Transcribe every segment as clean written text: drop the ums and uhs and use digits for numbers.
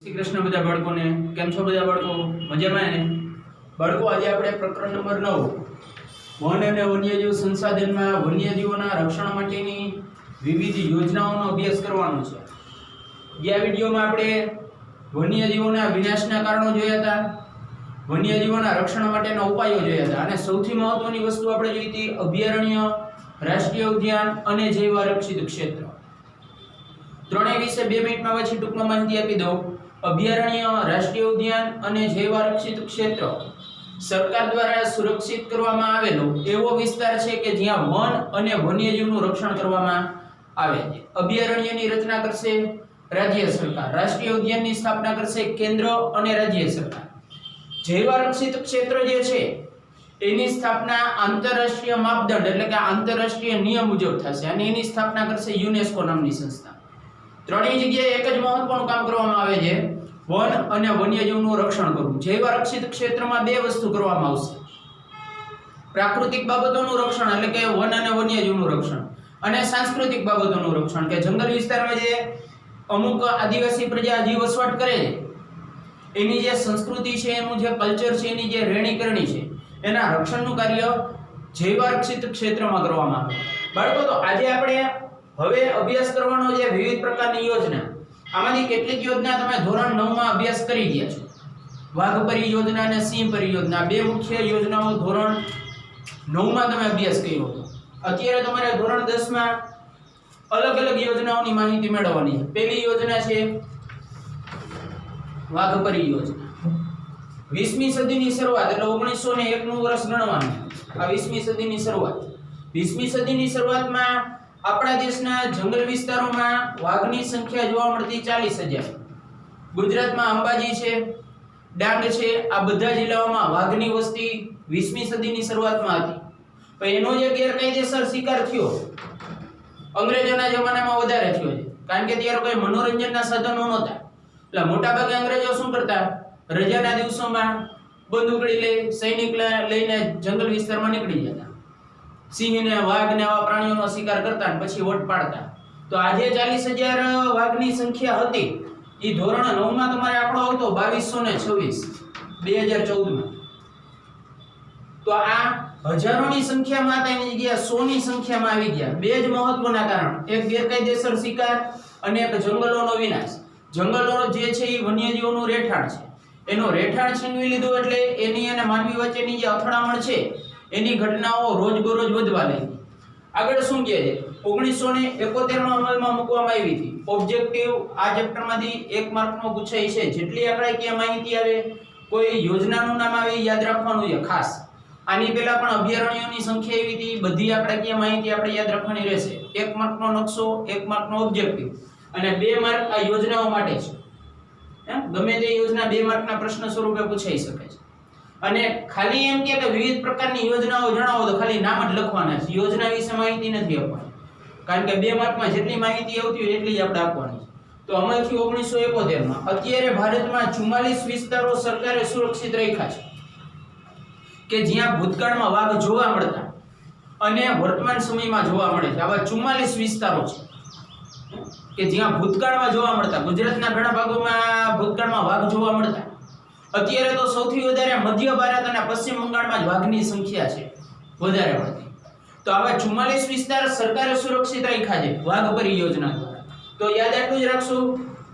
શ્રી કૃષ્ણ બધા બાળકોને કેમ છો બધા બાળકો મજામાં ને બાળકો આજે આપણે પ્રકરણ નંબર 9 વન અને વન્યજીવ સંસાધનમાં વન્યજીવોના રક્ષણ માટેની વિવિધ યોજનાઓનો અભ્યાસ કરવાનો છે। ગયા વિડિયોમાં આપણે વન્યજીવોના વિનાશના કારણો જોયા હતા, વન્યજીવોના રક્ષણ માટેના ઉપાયો જોયા હતા અને સૌથી મહત્વની વસ્તુ આપણે જોઈ હતી અભયારણ્ય, રાષ્ટ્રીય ઉદ્યાન અને જૈવ આરક્ષિત ક્ષેત્ર। ત્રણેય વિશે 2 મિનિટમાં પછી ટૂંકમાં માહિતી આપી દઉં। અભયારણ્ય, રાષ્ટ્રીય ઉદ્યાન અને જૈવ આરક્ષિત ક્ષેત્ર સરકાર દ્વારા સુરક્ષિત કરવામાં આવેલો એવો વિસ્તાર છે કે જ્યાં વન અને વન્યજીવનું રક્ષણ કરવામાં આવે છે। અભયારણ્યની રચના કરશે રાજ્ય સરકાર, રાષ્ટ્રીય ઉદ્યાનની સ્થાપના કરશે કેન્દ્ર અને રાજ્ય સરકાર। જૈવ આરક્ષિત ક્ષેત્ર જે છે એની સ્થાપના આંતરરાષ્ટ્રીય માપદંડ એટલે કે આંતરરાષ્ટ્રીય નિયમ મુજબ થશે અને એની સ્થાપના કરશે યુનેસ્કો નામની સંસ્થા। ત્રણેય જગ્યાએ એક જ મહત્વનું કામ કરવામાં આવે છે, વન અને વન્યજીવનું રક્ષણ કરવું। જૈવ આરક્ષિત ક્ષેત્રમાં બે વસ્તુ કરવામાં આવશે, પ્રાકૃતિક બાબતોનું રક્ષણ એટલે કે વન અને વન્યજીવનું રક્ષણ અને સાંસ્કૃતિક બાબતોનું રક્ષણ કે જંગલ વિસ્તારમાં જે અમુક આદિવાસી પ્રજા હજી વસવાટ કરે છે એની જે સંસ્કૃતિ છે, એનું જે કલ્ચર છે, એની જે રહેણી કરણી છે એના રક્ષણનું કાર્ય જૈવ આરક્ષિત ક્ષેત્રમાં કરવામાં આવે। બાળકો તો આજે આપણે હવે અભ્યાસ કરવાનો છે વિવિધ પ્રકારની યોજના। આમાંથી કેટલીક યોજના તમે ધોરણ 9 માં અભ્યાસ કરી ગયા છો। વાઘ પરિયોજના અને સિંહ પરિયોજના બે મુખ્ય યોજનાઓ ધોરણ 9 માં તમે અભ્યાસ કર્યો હતો। અત્યારે તમારે ધોરણ 10 માં અલગ અલગ યોજનાઓની માહિતી મેળવવાની છે। પહેલી યોજના છે વાઘ પરિયોજના। 20મી સદીની શરૂઆત એટલે 1901 નું વર્ષ ગણવાનું। આ 20મી સદીની શરૂઆત। 20મી સદીની શરૂઆતમાં આપણા દેશના જંગલ વિસ્તારોમાં વાઘની સંખ્યા જોવા મળતી 40,000। ગુજરાતમાં અંબાજી છે, ડાંગ છે, આ બધા જિલ્લાઓમાં વાઘની વસ્તી 20મી સદીની શરૂઆતમાં હતી। પણ એનો જે ગેરકાયદેસર શિકાર થયો અંગ્રેજોના જમાનામાં વધારે થયો છે, કારણ કે ત્યારે કોઈ મનોરંજનના સાધનો નહોતા। એટલે મોટાભાગે અંગ્રેજો શું કરતા, રજાના દિવસોમાં બંદૂકડી લઈ સૈનિક લઈને જંગલ વિસ્તારમાં નીકળી જતા, સિંહ ને વાઘ ને આવા પ્રાણીઓનો શિકાર કરતા અને પછી વટ પાડતા। તો આજે 40,000 વાઘની સંખ્યા હતી એ ધોરણ 9 માં તમારે આંકડો આવતો 2226 2014 માં। તો આ હજારોની સંખ્યામાં હતા એની જગ્યાએ 100 ની સંખ્યામાં આવી ગયા। બે જ મહત્વના કારણ, એક ગેરકાયદેસર શિકાર અને એક જંગલોનો વિનાશ। જંગલો જે છે એ વન્યજીવોનું રહેઠાણ છે, એનો રહેઠાણ છીનવી લીધું એટલે એની અને માનવી વચ્ચેની જે અથડામણ છે એની ઘટનાઓ રોજબરોજ વધવા લાગી। આગળ શું કહે છે, 1971 માં અમલમાં મૂકવામાં આવી હતી ઓબ્જેક્ટિવ। આ ચેપ્ટરમાંથી 1 માર્કનો પૂછાય છે, જેટલી આંકડાકીય માહિતી આવે કોઈ યોજનાનું નામ આવે યાદ રાખવાનું છે ખાસ। આની પહેલા પણ અભયારણ્યોની સંખ્યા આવી હતી, બધી આંકડાકીય માહિતી આપણે યાદ રાખવાની રહેશે। 1 માર્કનો નકશો, 1 માર્કનો ઓબ્જેક્ટિવ અને 2 માર્ક આ યોજનાઓ માટે છે। ગમે તે યોજના 2 માર્કના પ્રશ્ન સ્વરૂપે પૂછાઈ શકે છે। અને ખાલી એમ કે વિવિધ પ્રકારની યોજનાઓ જણાવો તો ખાલી નામ જ લખવાના છે, યોજના વિશે માહિતી નથી આપવાની, કારણ કે 2 માર્કમાં જેટલી માહિતી આવતી હોય એટલી જ આપણે આપવાની છે। તો અમલ થયું 1971 માં। અત્યારે ભારતમાં 44 વિસ્તારો સરકારે સુરક્ષિત રાખ્યા છે કે જ્યાં ભૂતકાળમાં વાઘ જોવા મળતા અને વર્તમાન સમયમાં જોવા મળે છે। આવા 44 વિસ્તારો છે કે જ્યાં ભૂતકાળમાં જોવા મળતા, ગુજરાતના ઘણા ભાગોમાં ભૂતકાળમાં વાઘ જોવા મળતા। અત્યારે તો સૌથી વધારે મધ્ય ભારત અને પશ્ચિમ બંગાળમાં જ વાઘની સંખ્યા છે વધારે પડતી। તો આવા 44 વિસ્તાર સરકારે સુરક્ષિત રાખ્યા છે વાઘ પરિયોજના દ્વારા। તો યાદ એટલું જ રાખશું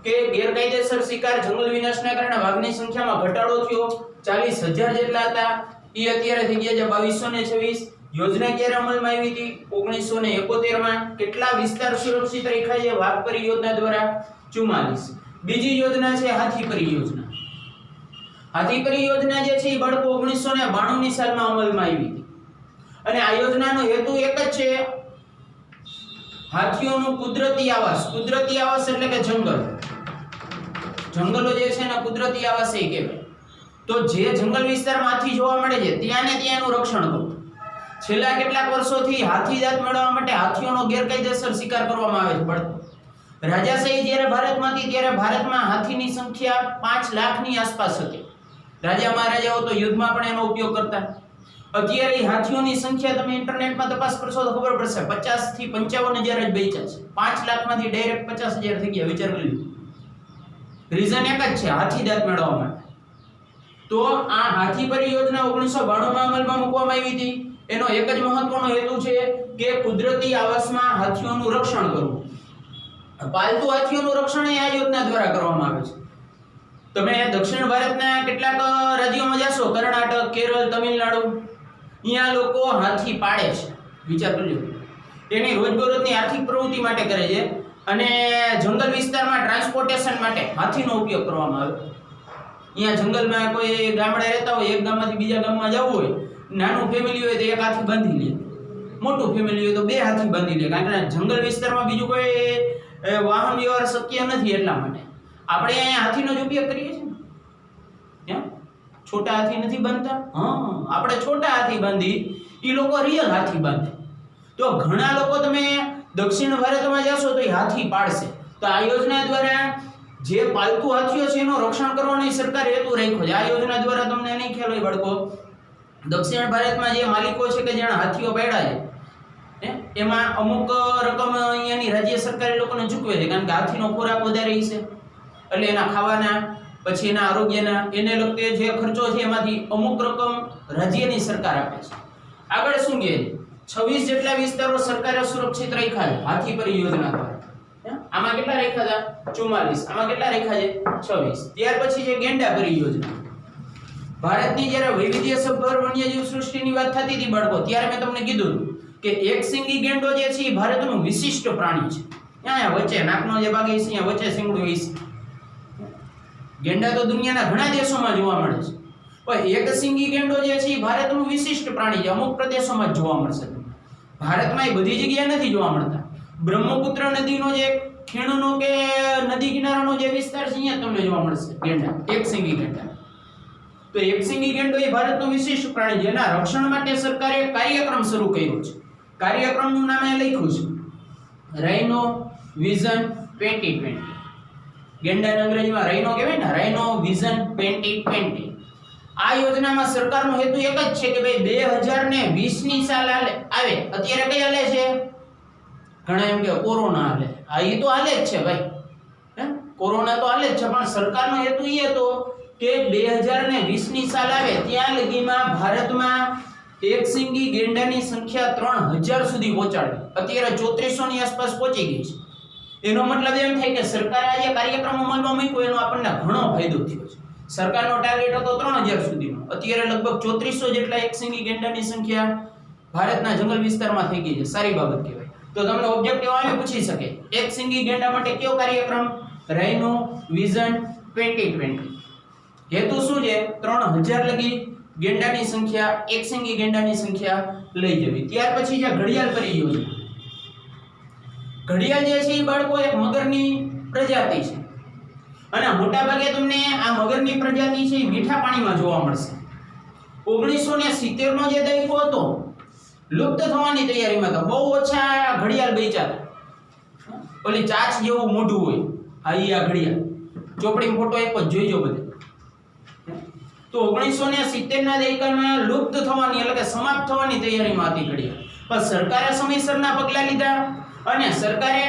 કે ગેરકાયદેસર શિકાર, જંગલ વિનાશના કારણે વાઘની સંખ્યામાં ઘટાડો થયો, 40,000 જેટલા હતા એ અત્યારે થઈ ગયા છે 2226। યોજના ક્યારે અમલમાં આવી હતી, 1971 માં। કેટલા વિસ્તાર સુરક્ષિત રાખ્યા છે વાઘ પરિયોજના દ્વારા, 44। બીજી યોજના છે હાથી પરિયોજના। હાથી પરિયોજના જે છે એ બાળકો 1992 ની સાલમાં અમલમાં આવી હતી અને આ યોજનાનો હેતુ એક જ છે, હાથીઓનું કુદરતી આવાસ। કુદરતી આવાસ એટલે કે જંગલો જે છે ને કુદરતી આવાસ એ કહેવાય। તો જે જંગલ વિસ્તારમાં હાથી જોવા મળે છે ત્યાં ને ત્યાં એનું રક્ષણ કરવું। છેલ્લા કેટલાક વર્ષોથી હાથી જાત મેળવવા માટે હાથીઓનો ગેરકાયદેસર શિકાર કરવામાં આવે છે બાળકો। રાજાશાહી જ્યારે ભારતમાં હતી ત્યારે ભારતમાં હાથીની સંખ્યા 5 લાખની આસપાસ હતી। રાજા મહારાજાઓ તો યુદ્ધમાં પણ એનો ઉપયોગ કરતા। અત્યારે હાથીઓની સંખ્યા તમે ઇન્ટરનેટમાં તપાસ કરશો તો ખબર પડશે 50 થી 55,000 જ બચ્યા છે। 5 લાખમાંથી ડાયરેક્ટ 50,000 થઈ ગયા, વિચાર કરી લો। રીઝન એક જ છે, હાથી દાંત મેળવવા માટે. તો આ હાથી પરિયોજના 1992 માં અમલમાં મૂકવામાં આવી હતી. એનો એક જ મહત્વનો હેતુ છે કે કુદરતી આવાસમાં હાથીઓનું રક્ષણ કરવું. પાલતુ હાથીઓનું રક્ષણ આ યોજના દ્વારા કરવામાં આવે છે. તમે દક્ષિણ ભારતના કેટલાક રાજ્યોમાં જશો, કર્ણાટક, કેરળ, તમિલનાડુ, અહીંયા લોકો હાથી પાડે છે. વિચાર કરજો, એની રોજબરોજની આર્થિક પ્રવૃત્તિ માટે કરે છે. અને જંગલ વિસ્તારમાં ટ્રાન્સપોર્ટેશન માટે હાથીનો ઉપયોગ કરવામાં આવે. અહીંયા જંગલમાં કોઈ ગામડે રહેતા હોય, એક ગામમાંથી બીજા ગામમાં જવું હોય, નાનું ફેમિલી હોય તો એક હાથી બાંધી લે, મોટું ફેમિલી હોય તો બે હાથી બાંધી લે. કારણ કે જંગલ વિસ્તારમાં બીજું કોઈ વાહન વ્યવહાર શક્ય નથી. એટલા માટે આપણે અહીંયા હાથીનો જ ઉપયોગ કરીએ છીએ. છોટા હાથી નથી બાંધતા. આપણે છોટા હાથી બાંધી, એ લોકો રિયલ હાથી બાંધે. તો ઘણા લોકો તમે દક્ષિણ ભારતમાં જશો તો એ હાથી પાડશે. તો આ યોજના દ્વારા જે પાલતુ હાથીઓ છે એનું રક્ષણ કરવાનો સરકારે હેતુ રાખ્યો છે. આ યોજના દ્વારા તમને નહીં ખ્યાલ હોય બાળકો, દક્ષિણ ભારતમાં જે માલિકો છે કે જેણે હાથીઓ પાડ્યા છે, એમાં અમુક રકમ અહીંયાની રાજ્ય સરકાર એ લોકોને ચૂકવે છે. કારણ કે હાથીનો ખોરાક વધારે છે, એટલે એના ખાવાના, પછી એના આરોગ્યના, એને લગતે જે ખર્ચો છે એમાંથી અમુક રકમ રાજ્યની સરકાર આપે છે. આગળ શું કહે, 26 જેટલા વિસ્તારો સરકારે સુરક્ષિત રાખ્યા છે હાથી પરિયોજના દ્વારા. આમાં કેટલા રાખ્યા હતા? 44. આમાં કેટલા રાખ્યા છે? 26. ત્યાર પછી છે ગેંડા પરિયોજના. ભારતની જ્યારે વૈવિધ્યસભર વન્યજીવ સૃષ્ટિની વાત થતી હતી બાળકો, ત્યારે મેં તમને કીધું કે એક સિંગી ગેંડો જે છે એ ભારતનું વિશિષ્ટ પ્રાણી છે. અહીંયા વચ્ચે નાકનો જે ભાગ છે, અહીંયા વચ્ચે શિંગડું હોય છે. ગેંડા તો દુનિયાના ઘણા દેશોમાં જોવા મળે છે, પણ એક સિંગી ગેંડો જે છે એ ભારતનું વિશિષ્ટ પ્રાણી છે. અમુક પ્રદેશોમાં જ જોવા મળશે. ભારતમાં એ બધી જગ્યાએ નથી જોવા મળતા. બ્રહ્મપુત્ર નદીનો જે ખીણનો કે નદી કિનારાનો જે વિસ્તાર છે અહીંયા તમને જોવા મળશે ગેંડા, એક સિંગી ગેંડા. તો એક સિંગી ગેંડો એ ભારતનું વિશિષ્ટ પ્રાણી છે. એના રક્ષણ માટે સરકારે એક કાર્યક્રમ શરૂ કર્યો છે. કાર્યક્રમનું નામ અહીં લખ્યું છે, રાઇનો વિઝન 2020. ગેંડાને અંગ્રેજીમાં રાઇનો કહેવાય ને, રાઇનો વિઝન 2020. આ યોજનામાં સરકારનો હેતુ એક જ છે કે ભાઈ 2020 ની સાલ આવે. અત્યારે કઈ હાલે છે? ઘણા એમ કે કોરોના હાલે. હા, એ તો હાલે જ છે ભાઈ, કોરોના તો હાલે જ છે, પણ સરકારનો હેતુ એ હતો કે 2020 ની સાલ આવે ત્યાં લગીમાં ભારતમાં એક સિંગી ગેંડાની સંખ્યા 3000 સુધી પહોંચાડવી. અત્યારે 3400 ની આસપાસ પહોંચી ગઈ છે. એનો મતલબ એમ થાય કે સરકારે આ જે કાર્યક્રમ અમલમાં મૂક્યો એનો આપણને ઘણો ફાયદો થયો છે. સરકારનો ટાર્ગેટ હતો 3000 સુધીનો, અત્યારે લગભગ 3400 જેટલા એક સિંગી ગેંડાની સંખ્યા ભારતના જંગલ વિસ્તારમાં થઈ ગઈ છે. સારી બાબત કહેવાય. તો તમને ઓબ્જેક્ટિવ આવે પૂછી શકે, એક સિંગી ગેંડા માટે કયો કાર્યક્રમ? રાઇનો વિઝન 2020. હેતુ શું છે? 3000 લગી ગેંડાની સંખ્યા, એક સિંગી ગેંડાની સંખ્યા લઈ જવી. ત્યાર પછી છે ઘડિયાળ પરિયોજના. ઘડિયાળ જે છે એ બાળકો એક મગરની પ્રજાતિ છે, અને મોટા ભાગે તમને આ મગરની પ્રજાતિ છે એ મીઠા પાણીમાં જોવા મળશે. 1970 નો જે દયકો હતો, લુપ્ત થવાની તૈયારીમાં હતા. બહુ ઓછા ઘડિયાળ બચ્યા હતા. ઓલી ચાચ જેવું મોઢું હોય, હા ઈ આ ઘડિયાળ. ચોપડીમાં ફોટો એક જ જોઈજો બધે. તો 1970 ના દયકામાં લુપ્ત થવાની એટલે કે સમાપ્ત થવાની તૈયારીમાં હતી ઘડિયાળ. પણ સરકારે સમયસરના પગલાં લીધા અને સરકારે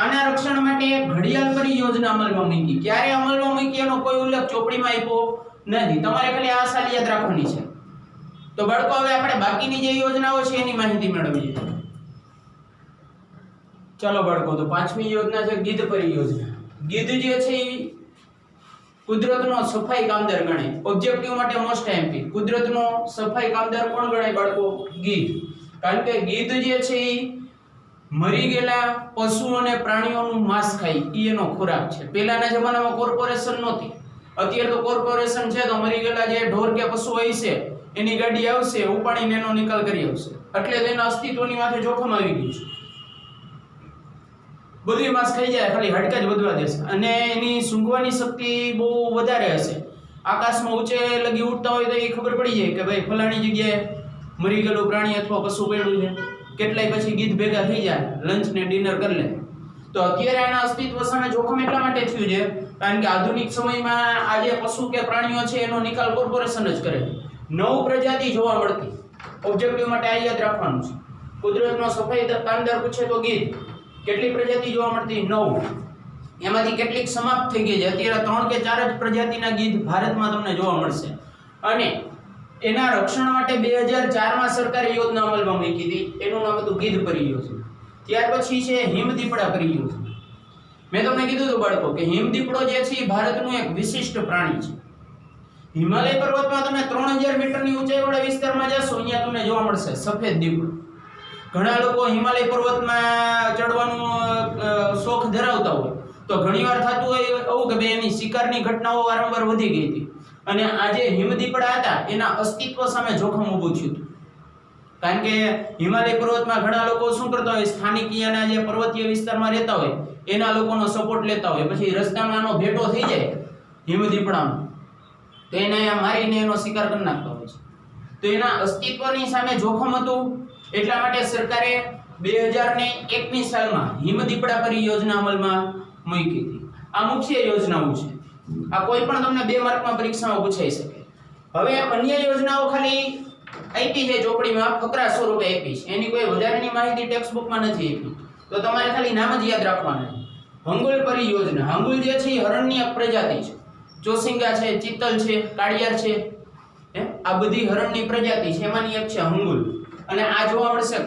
આના રક્ષણ માટે ઘડિયાળ પરિયોજના અમલમાં મૂકી. ક્યારે અમલમાં મૂકી એનો કોઈ ઉલ્લેખ ચોપડીમાં આપ્યો નથી. તમારે ખાલી આ સાલ યાદ રાખવાની છે. તો બાળકો હવે આપણે બાકીની જે યોજનાઓ છે એની માહિતી મેળવીએ. ચાલો બાળકો, તો પાંચમી યોજના છે ગીધ પરિયોજના. ગીધ જે છે એ કુદરતનો સફાઈ કામદાર ગણાય. ઓબ્જેક્ટિવ માટે મોસ્ટ એમપી. કુદરતનો સફાઈ કામદાર કોણ ગણાય બાળકો? ગીધ. કારણ કે ગીધ જે છે એ મરી ગયેલા પશુ અને પ્રાણીઓનું માંસ ખાય, એ એનો ખોરાક છે. પહેલાના જમાનામાં કોર્પોરેશન નહોતી, અત્યારે તો કોર્પોરેશન છે. તો મરી ગયેલા જે ઢોર કે પશુ હોય છે એની ગાડી આવશે, ઉપાડીને એનો નિકાલ કરી આવશે. એટલે તેના અસ્તિત્વની માથે જોખમ આવી ગયું છે. બધું માંસ ખાઈ જાય, ખાલી હાડકા જ વધવા દેશે. અને એની સૂંઘવાની શક્તિ બહુ વધારે હશે. આકાશમાં ઊંચે લગી ઉડતા હોય તો એ ખબર પડી જાય કે ભાઈ ફલાણી જગ્યાએ મરી ગયેલું પ્રાણી અથવા પશુ પડ્યું છે. કેટલાય પછી ગીધ ભેગા થઈ જાય, લંચ ને ડિનર કરી લે. તો અત્યારે આના અસ્તિત્વ સામે જોખમ એટલા માટે થયું છે કારણ કે આધુનિક સમયમાં આ જે પશુ કે પ્રાણીઓ છે એનો નિકાલ કોર્પોરેશન જ કરે. 9 પ્રજાતિ જોવા મળતી. ઓબ્જેક્ટિવ માટે આ યાદ રાખવાનું છે. કુદરતનો સફાઈ કામદાર પૂછે તો ગીધ. કેટલી પ્રજાતિ જોવા મળતી? 9. એમાંથી કેટલીક સમાપ્ત થઈ ગઈ છે. અત્યારે 3 કે 4 જ પ્રજાતિના ગીધ ભારતમાં તમને જોવા મળશે. અને એના રક્ષણ માટે 2004માં સરકારે યોજના અમલમાં મૂકી હતી. એનું નામ હતું ગીધ પરિયોજના. ત્યાર પછી છે હિમદીપડા પરિયોજના. મેં તમને કીધું હતું બાળકો કે હિમદીપડો જે છે એ ભારતનું એક વિશિષ્ટ પ્રાણી છે. હિમાલય પર્વતમાં તમે 3000 મીટરની ઊંચાઈવાળા વિસ્તારમાં જશો, અહીંયા તમને જોવા મળશે સફેદ દીપડો. ઘણા લોકો હિમાલય પર્વતમાં ચડવાનું શોખ ધરાવતા હોય તો ઘણીવાર થતું હોય એવું કે ભાઈ એની શિકારની ઘટનાઓ વારંવાર વધી ગઈ હતી અને આ જે હિમદીપડા હતા એના અસ્તિત્વ સામે જોખમ ઊભું થયું હતું. કારણ કે હિમાલય પર્વતમાં ઘણા લોકો શું કરતા હોય, સ્થાનિક અહીંયાના જે પર્વતીય વિસ્તારમાં રહેતા હોય એના લોકોનો સપોર્ટ લેતા હોય, પછી રસ્તામાં આનો ભેટો થઈ જાય હિમદીપડાનો તો એને મારીને એનો શિકાર કરી નાખતા હોય છે. તો એના અસ્તિત્વની સામે જોખમ હતું, એટલા માટે સરકારે 2021 સાલમાં હિમદીપડા પરિયોજના અમલમાં મૂકી હતી. આ મુખ્ય યોજનાઓ છે. આ કોઈ પણ તમને 2 માર્કમાં પરીક્ષામાં પૂછાઈ શકે. હવે અન્ય યોજનાઓ ખાલી આપી છે ચોપડીમાં, ફકરા સ્વરૂપે આપી છે. એની કોઈ વધારાની માહિતી ટેક્સ્ટ બુકમાં નથી આપી, તો તમારે ખાલી નામ જ યાદ રાખવાના છે. હંગુલ પરિયોજના. હંગુલ જે છે એ હરણની એક પ્રજાતિ છે. ચોસિંગા છે, ચિત્તલ છે, કાળિયાર છે, આ બધી હરણની પ્રજાતિ છે, એમાંની એક છે હંગુલ. અને આ જોવા મળશે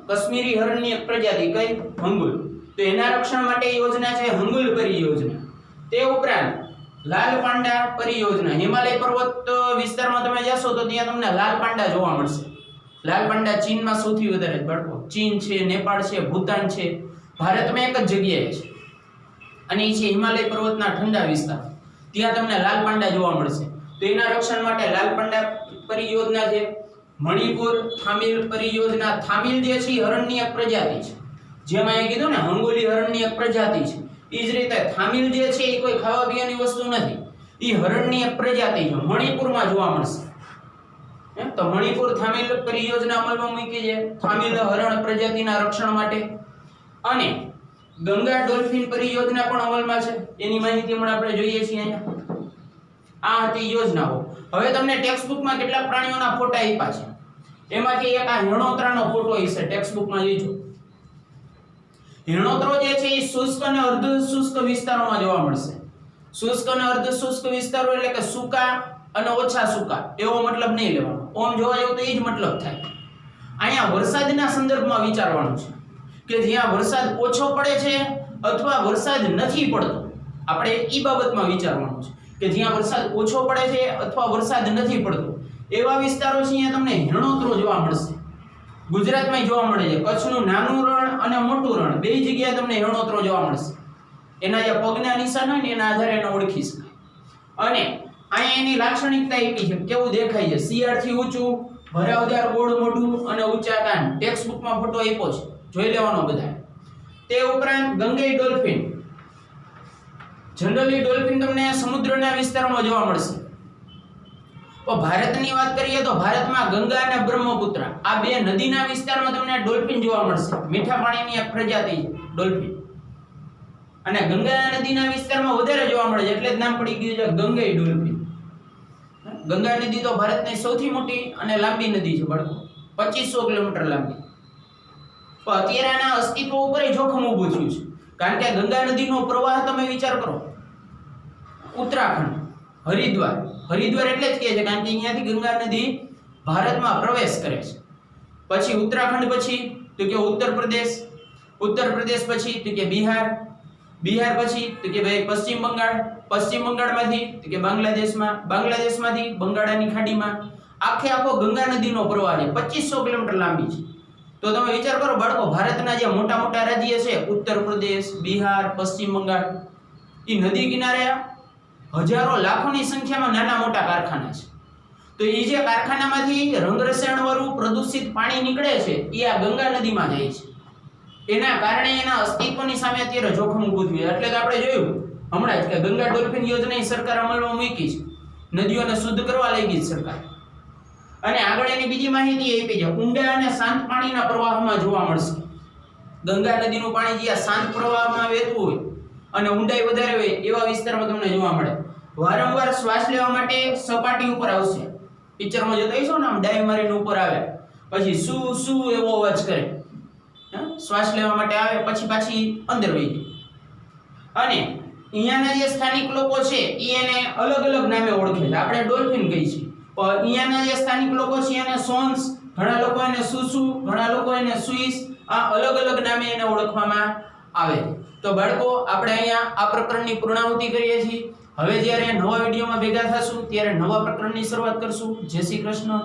કાશ્મીરી હરણની એક પ્રજાતિ કઈ હંગુલ. તો એના રક્ષણ માટે યોજના છે હંગુલ પરિયોજના. તે ઉપરાંત લાલ પાંડા પરિયોજના. હિમાલય પર્વત વિસ્તારમાં તમે જશો તો ત્યાં તમને લાલ પાંડા જોવા મળશે. લાલ પાંડા ચીનમાં સૌથી વધારે બાળકો, ચીન છે, નેપાળ છે, ભૂતાન છે, ભારતમાં એક જ જગ્યાએ છે અને એ છે હિમાલય પર્વતના ઠંડા વિસ્તાર. ત્યાં તમને લાલ પાંડા જોવા મળશે. તો એના રક્ષણ માટે લાલ પાંડા પરિયોજના છે. મણિપુર થામિલ પરિયોજના. થામિલ જે છે એ હરણની એક પ્રજાતિ છે. જેમાં એ કીધું ને હંગોલી હરણની એક પ્રજાતિ છે, એ જ રીતે થામિલ જે છે એ કોઈ ખાવા પીવાની વસ્તુ નથી, એ હરણની એક પ્રજાતિ છે. મણિપુરમાં જોવા મળશે. તો મણિપુર થામિલ પરિયોજના અમલમાં મૂકી છે થામિલ હરણ પ્રજાતિના રક્ષણ માટે. અને ગંગા ડોલ્ફિન પરિયોજના પણ અમલમાં છે. એની માહિતી પણ આપણે જોઈએ છીએ અહીંયા. આ હતી યોજનાઓ. હવે તમને ટેક્સ્ટ બુકમાં કેટલાક પ્રાણીઓના ફોટા આપ્યા છે. એમાંથી એક આ હિણોતરાનો ફોટો હશે, ટેક્સ્ટ બુકમાં જોઈજો. હિણોતરો જે છે એ શુષ્ક અને અર્ધ શુષ્ક વિસ્તારોમાં જોવા મળશે. શુષ્ક અને અર્ધ શુષ્ક વિસ્તારો એટલે કે સૂકા અને ઓછા સૂકા એવો મતલબ નહીં લેવાનો. ઓમ જોવા જેવું તો એ જ મતલબ થાય. અહીંયા વરસાદના સંદર્ભમાં વિચારવાનું છે કે જ્યાં વરસાદ ઓછો પડે છે અથવા વરસાદ નથી પડતો, આપણે એ બાબતમાં વિચારવાનું છે કે જ્યાં વરસાદ ઓછો પડે છે અથવા વરસાદ નથી પડતો એવા વિસ્તારો છે અહીંયા તમને હિણોતરો જોવા મળશે. ગુજરાતમાં જોવા મળે છે. કચ્છનું નાનું રણ અને મોટું રણ બે જગ્યાએ તમને હિણોતરો જોવા મળશે. એના જે પગના નિશાન હોય ને એના આધારે એને ઓળખી શકાય. અને અહીંયા એની લાક્ષણિકતા આપી છે, કેવું દેખાય છે. શિયાળથી ઊંચું, ભરાવદાર ગોળ મોઢું અને ઊંચા કાન. ટેક્સ્ટ બુકમાં ફોટો આપ્યો છે, જોઈ લેવાનો બધા. તે ઉપરાંત ગંગઈ ડોલ્ફિન. જનરલી ડોલ્ફિન તમને સમુદ્રના વિસ્તારોમાં જોવા મળશે. તો ભારતની વાત કરીએ તો ભારતમાં ગંગા અને બ્રહ્મપુત્ર આ બે નદીના વિસ્તારમાં તમને ડોલ્ફિન જોવા મળશે. મીઠા પાણીની એક પ્રજાતિ છે ડોલ્ફિન. અને ગંગા નદીના વિસ્તારમાં વધારે જોવા મળે છે, એટલે જ નામ પડી ગયું છે ગંગઈ ડોલ્ફિન. ગંગા નદી તો ભારતની સૌથી મોટી અને લાંબી નદી છે બાળકો, 2500 કિલોમીટર લાંબી. તો અત્યારે આના અસ્તિત્વ ઉપર જોખમ ઊભું થયું છે. કારણ કે ગંગા નદીનો પ્રવાહ તમે વિચાર કરો, ઉત્તરાખંડ, હરિદ્વાર. હરિદ્વાર એટલે જ કહે છે કારણ કે અહીંયાથી ગંગા નદી ભારતમાં પ્રવેશ કરે છે. પછી ઉત્તરાખંડ, પછી તો કે ઉત્તર પ્રદેશ, ઉત્તર પ્રદેશ પછી તો કે બિહાર, બિહાર પછી તો કે ભાઈ પશ્ચિમ બંગાળ, પશ્ચિમ બંગાળમાંથી તો કે બાંગ્લાદેશમાં, બાંગ્લાદેશમાંથી બંગાળાની ખાડીમાં. આખો ગંગા નદીનો પ્રવાહ છે, 2500 કિલોમીટર લાંબી છે. તો તમે વિચાર કરો બાળકો, ભારતના જે મોટા મોટા રાજ્ય છે ઉત્તર પ્રદેશ, બિહાર, પશ્ચિમ બંગાળ, એ નદી કિનારે હજારો લાખોની સંખ્યામાં નાના મોટા કારખાના છે. તો એ જે કારખાનામાંથી રંગરસાયણ વાળું પ્રદૂષિત પાણી નીકળે છે એ આ ગંગા નદીમાં જાય છે. એના કારણે એના અસ્તિત્વની સામે અત્યારે જોખમ ઊભું થયું. એટલે તો આપણે જોયું હમણાં જ કે ગંગા ડોલ્ફિન યોજના સરકાર અમલમાં મૂકી છે, નદીઓને શુદ્ધ કરવા લાગી છે સરકાર. અને આગળ એની બીજી માહિતી આપી છે, ઊંડા અને શાંત પાણીના પ્રવાહમાં જોવા મળશે. ગંગા નદીનું પાણી જ્યાં શાંત પ્રવાહમાં વહેતું હોય અને ઊંડાઈ વધારે હોય એવા વિસ્તારમાં તમને જોવા મળે. વારંવાર શ્વાસ લેવા માટે સપાટી ઉપર આવશે. પિક્ચરમાં જોતા હશો ને, આમ ડાઈ મારીને ઉપર આવે, પછી સુ સુ એવો અવાજ કરે. શ્વાસ લેવા માટે આવે પછી પાછી અંદર વહી ગઈ. અને અહીંયાના જે સ્થાનિક લોકો છે એ એને અલગ અલગ નામે ઓળખે છે. આપણે ડોલ્ફિન કહીએ છીએ, પણ અહીંયાના જે સ્થાનિક લોકો છે એને સોન્સ, ઘણા લોકો એને સુસુ, ઘણા લોકો એને સુઈસ, આ અલગ અલગ નામે એને ઓળખવામાં આવે. તો બાળકો આપણે અહીંયા આ પ્રકરણની પૂર્ણાહુતિ કરીએ છીએ. હવે જ્યારે નવા વિડીયોમાં ભેગા થશું ત્યારે નવા પ્રકરણની શરૂઆત કરશું. જય શ્રી કૃષ્ણ.